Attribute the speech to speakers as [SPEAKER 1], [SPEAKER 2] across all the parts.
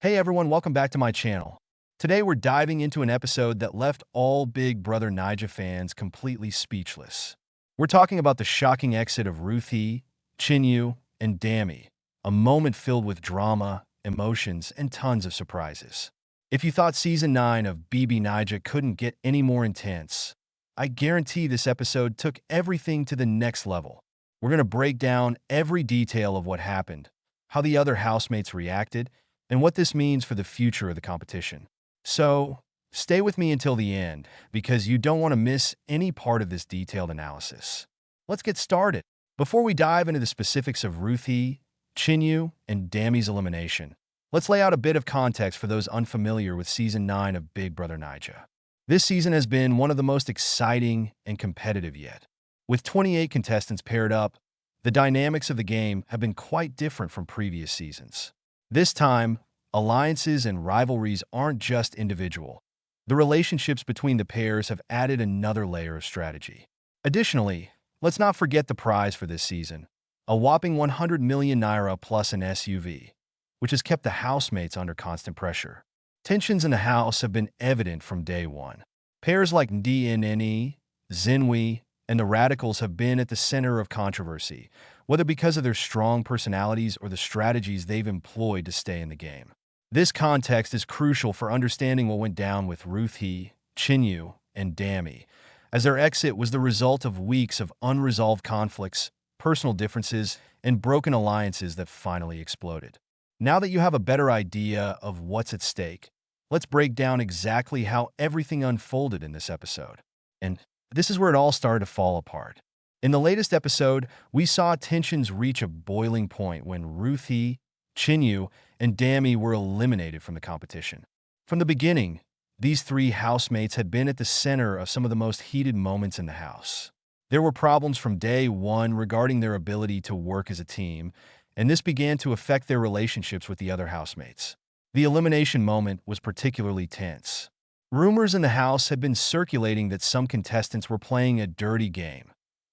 [SPEAKER 1] Hey everyone, welcome back to my channel. Today we're diving into an episode that left all Big Brother Bbnaija fans completely speechless. We're talking about the shocking exit of Rhuthee, Chinwe, and Bbnaija, a moment filled with drama, emotions, and tons of surprises. If you thought Season 9 of Bbnaija couldn't get any more intense, I guarantee this episode took everything to the next level. We're going to break down every detail of what happened, how the other housemates reacted, and what this means for the future of the competition. So, stay with me until the end, because you don't want to miss any part of this detailed analysis. Let's get started. Before we dive into the specifics of Rhuthee, Chinwe, and Bbnaija's elimination, let's lay out a bit of context for those unfamiliar with Season 9 of Big Brother Bbnaija. This season has been one of the most exciting and competitive yet. With 28 contestants paired up, the dynamics of the game have been quite different from previous seasons. This time, alliances and rivalries aren't just individual. The relationships between the pairs have added another layer of strategy. Additionally, let's not forget the prize for this season, a whopping 100 million naira plus an SUV, which has kept the housemates under constant pressure. Tensions in the house have been evident from day one. Pairs like Bbnaija, Chinwe, and the Radicals have been at the center of controversy, whether because of their strong personalities or the strategies they've employed to stay in the game. This context is crucial for understanding what went down with Rhuthee, Chinwe, and Bbnaija, as their exit was the result of weeks of unresolved conflicts, personal differences, and broken alliances that finally exploded. Now that you have a better idea of what's at stake, let's break down exactly how everything unfolded in this episode. And this is where it all started to fall apart. In the latest episode, we saw tensions reach a boiling point when Rhuthee, Chinwe, and Bbnaija were eliminated from the competition. From the beginning, these three housemates had been at the center of some of the most heated moments in the house. There were problems from day one regarding their ability to work as a team, and this began to affect their relationships with the other housemates. The elimination moment was particularly tense. Rumors in the house had been circulating that some contestants were playing a dirty game,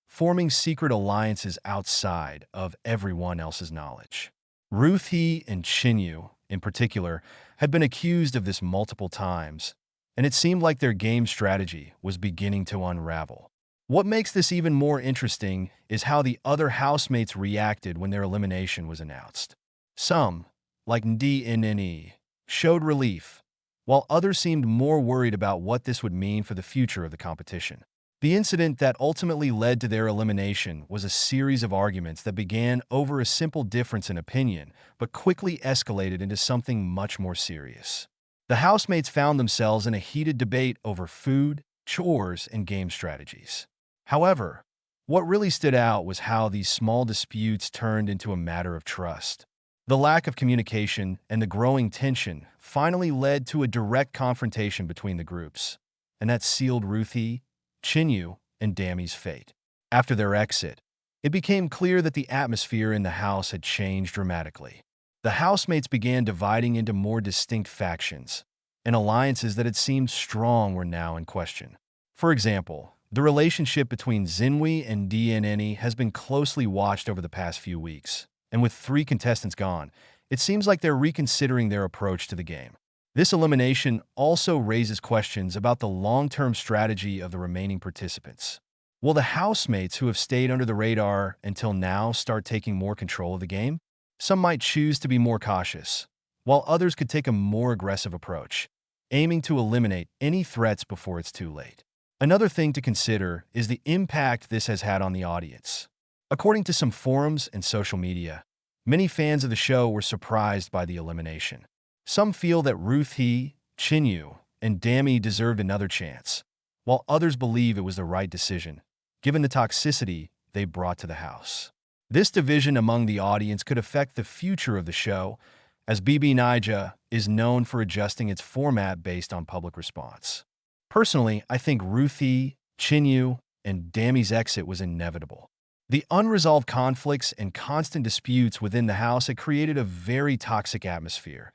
[SPEAKER 1] forming secret alliances outside of everyone else's knowledge. Rhuthee and Chinwe, in particular, had been accused of this multiple times, and it seemed like their game strategy was beginning to unravel. What makes this even more interesting is how the other housemates reacted when their elimination was announced. Some, like Bbnaija, showed relief, while others seemed more worried about what this would mean for the future of the competition. The incident that ultimately led to their elimination was a series of arguments that began over a simple difference in opinion, but quickly escalated into something much more serious. The housemates found themselves in a heated debate over food, chores, and game strategies. However, what really stood out was how these small disputes turned into a matter of trust. The lack of communication and the growing tension finally led to a direct confrontation between the groups, and that sealed Rhuthee, Chinwe, and Bbnaija's fate. After their exit, it became clear that the atmosphere in the house had changed dramatically. The housemates began dividing into more distinct factions, and alliances that had seemed strong were now in question. For example, the relationship between Chinwe and Bbnaija has been closely watched over the past few weeks, and with 3 contestants gone, it seems like they're reconsidering their approach to the game. This elimination also raises questions about the long-term strategy of the remaining participants. Will the housemates who have stayed under the radar until now start taking more control of the game? Some might choose to be more cautious, while others could take a more aggressive approach, aiming to eliminate any threats before it's too late. Another thing to consider is the impact this has had on the audience. According to some forums and social media, many fans of the show were surprised by the elimination. Some feel that Rhuthee, Chinwe, and Bbnaija deserved another chance, while others believe it was the right decision, given the toxicity they brought to the house. This division among the audience could affect the future of the show, as Bbnaija is known for adjusting its format based on public response. Personally, I think Rhuthee, Chinwe, and Bbnaija's exit was inevitable. The unresolved conflicts and constant disputes within the house had created a very toxic atmosphere,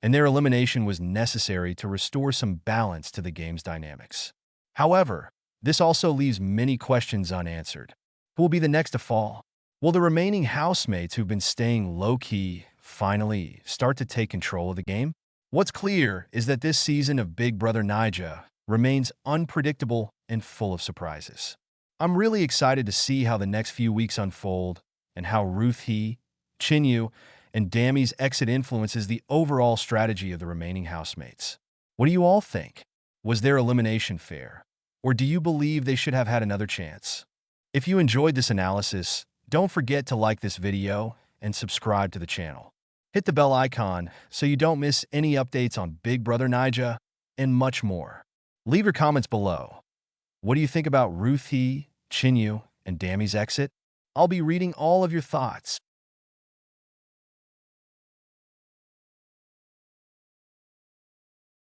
[SPEAKER 1] and their elimination was necessary to restore some balance to the game's dynamics. However, this also leaves many questions unanswered. Who will be the next to fall? Will the remaining housemates who've been staying low-key finally start to take control of the game? What's clear is that this season of Big Brother Bbnaija remains unpredictable and full of surprises. I'm really excited to see how the next few weeks unfold and how Rhuthee, Chinwe'S, and Bbnaija's exit influences the overall strategy of the remaining housemates. What do you all think? Was their elimination fair? Or do you believe they should have had another chance? If you enjoyed this analysis, don't forget to like this video and subscribe to the channel. Hit the bell icon so you don't miss any updates on Big Brother Bbnaija and much more. Leave your comments below. What do you think about Rhuthee, Chinwe'S, and Bbnaij's exit? I'll be reading all of your thoughts.